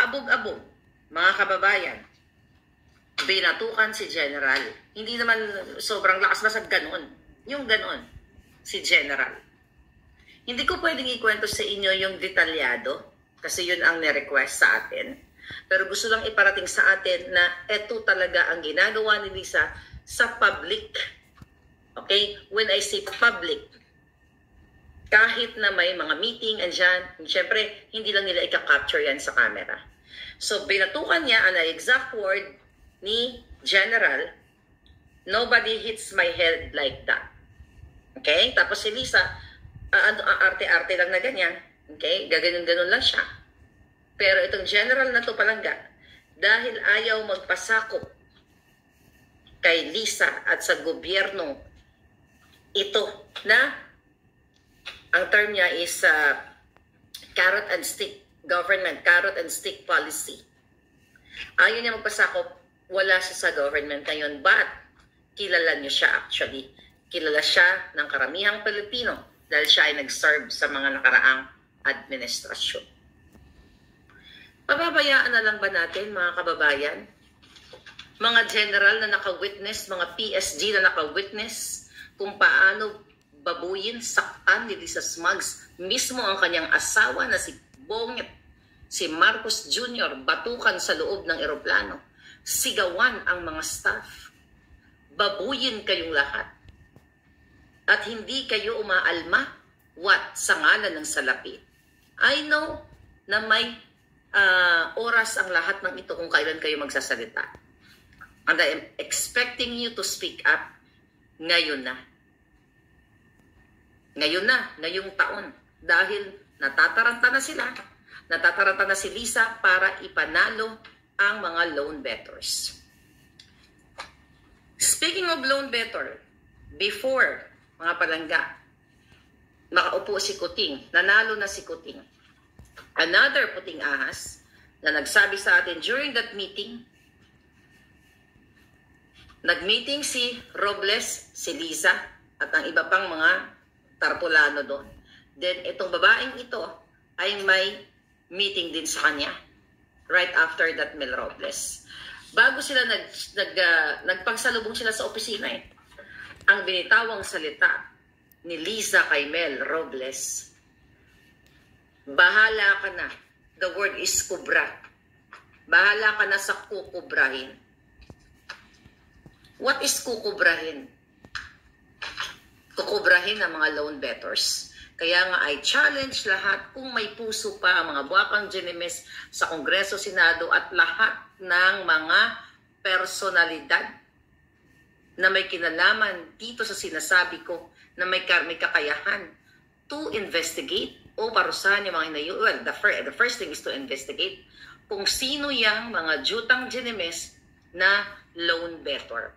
kaabog-abog, mga kababayan, binatukan si General. Hindi naman sobrang lakas, basta ganun. Yung ganun, si General. Hindi ko pwedeng ikwento sa inyo yung detalyado kasi yun ang ni-request sa atin. Pero gusto lang iparating sa atin na eto talaga ang ginagawa ni Lisa sa public. Okay? When I say public, kahit na may mga meeting, andyan, syempre, hindi lang nila ika-capture yan sa camera. So, binatukan niya, ang exact word ni General, nobody hits my head like that. Okay? Tapos si Lisa, arte-arte lang na ganyan. Okay? Gaganon-ganon lang siya. Pero itong General na to palangga, dahil ayaw magpasakop kay Lisa at sa gobyerno, ito na, ang term niya is carrot and stick government, carrot and stick policy. Ayaw niya magpasakop, wala siya sa government ngayon, but kilala niyo siya actually. Kilala siya ng karamihang Pilipino dahil siya ay nag-serve sa mga nakaraang administrasyon. Pababayaan na lang ba natin, mga kababayan? Mga general na naka-witness, mga PSG na naka-witness kung paano babuyin, saktan ni Lisa Smugs, mismo ang kanyang asawa na si Bongit, si Marcos Jr., batukan sa loob ng eroplano, sigawan ang mga staff, babuyin kayong lahat, at hindi kayo umaalma, what, sa ngalan ng salapi. I know na may oras ang lahat ng ito kung kailan kayo magsasalita. And I am expecting you to speak up ngayon na. Ngayon na, ngayong taon. Dahil natataranta na sila, natataranta na si Lisa para ipanalo ang mga loan bettors. Speaking of loan bettor, before, mga palangga, nakaupo si Kuting, nanalo na si Kuting. Another puting ahas na nagsabi sa atin during that meeting, nag-meeting si Robles, si Lisa, at ang iba pang mga tarpulano doon. Then, itong babaeng ito ay may meeting din sa kanya right after that Mel Robles. Bago sila nagpagsalubong sila sa opisina ang binitawang salita ni Lisa kay Mel Robles, bahala ka na. The word is kubra. Bahala ka na sa kukubrahin. What is kukubrahin? Kukubrahin ang mga loan bettors. Kaya nga I challenge lahat kung may puso pa ang mga buwakang Genimes sa Kongreso, Senado at lahat ng mga personalidad na may kinalaman dito sa sinasabi ko na may kakayahan to investigate o parusahan yung mga inayo. Well, the first thing is to investigate kung sino yung mga jutang Genimes na loan bettor.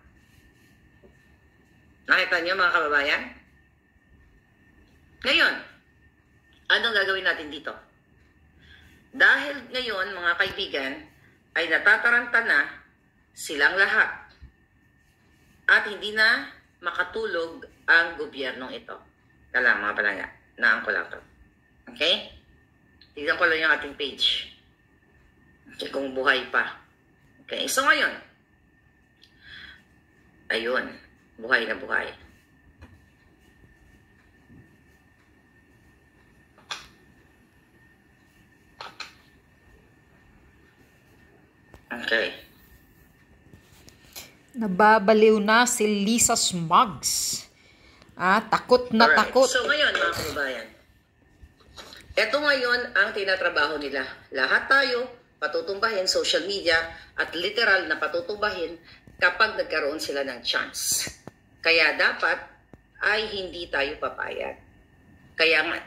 Nakita niyo mga kababayan? Ngayon, anong gagawin natin dito? Dahil ngayon, mga kaibigan, ay natataranta na silang lahat at hindi na makatulog ang gobyernong ito. Kala mga palangga, naan ko lang to. Okay? Tignan ko lang yung ating page. Okay, kung buhay pa. Okay, so ngayon, ayun, buhay na buhay. Okay. Nababaliw na si Lisa Smugs. Takot na alright. Takot. So ngayon, mga kababayan, ito ngayon ang tinatrabaho nila. Lahat tayo patutumbahin social media at literal na patutumbahin kapag nagkaroon sila ng chance. Kaya dapat ay hindi tayo papayag. Kaya nga,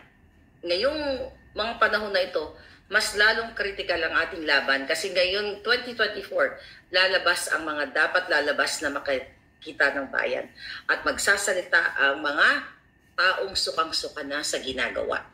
ngayong mga panahon na ito, mas lalong kritikal ang ating laban kasi ngayon 2024 lalabas ang mga dapat lalabas na makikita ng bayan at magsasalita ang mga taong sukang-suka na sa ginagawa.